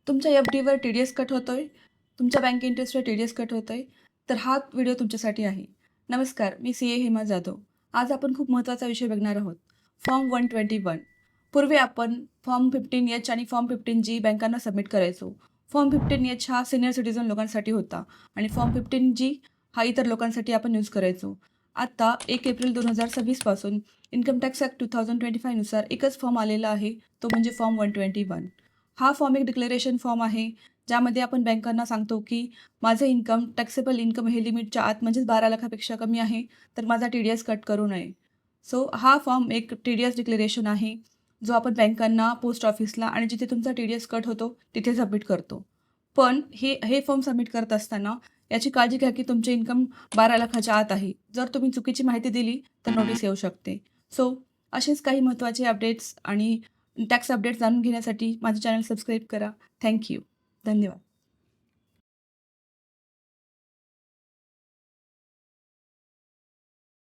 तुमच्या एफ-डीवर TDS cut होतोय, तुमच्या बँक इंटरेस्टवर टी-डी-एस कट होतोय, तर हा व्हिडिओ तुमच्यासाठी आहे. नमस्कार, मी सी-ए हेमा जाधव. आज आपण खूप महत्त्वाचा विषय बघणार आहोत. फॉर्म 121. पूर्वी आपण फॉर्म 15H आणि फॉर्म 15G बँकांना सबमिट करायचो. फॉर्म 15H हा सिनियर सिटिझन लोकांसाठी होता आणि फॉर्म 15G हा इतर लोकांसाठी आपण यूज करायचो. आता 1 एप्रिल 2026 पासून इन्कम टॅक्स ॲक्ट 2025 नुसार एकच फॉर्म आलेला आहे, तो म्हणजे फॉर्म 121. हा फॉर्म एक डिक्लेरेशन फॉर्म आहे, ज्यामध्ये आपण बँकांना सांगतो की माझं इन्कम टॅक्सेबल इन्कम हे लिमिटच्या आत म्हणजेच 12 लाखापेक्षा कमी आहे, तर माझा टी-डी-एस कट करू नये. सो हा फॉर्म एक टी-डी-एस डिक्लेरेशन आहे, जो आपण बँकांना, पोस्ट ऑफिसला आणि जिथे तुमचा टी-डी-एस कट होतो तिथे सबमिट करतो. पण हे फॉर्म सबमिट करत असताना याची काळजी घ्या की तुमचे इन्कम 12 लाखाच्या आत आहे. जर तुम्ही चुकीची माहिती दिली तर नोटीस येऊ शकते. सो असेच काही महत्त्वाचे अपडेट्स आणि टॅक्स अपडेट्स जाणून घेण्यासाठी माझे चॅनल सबस्क्राईब करा. Thank you. धन्यवाद.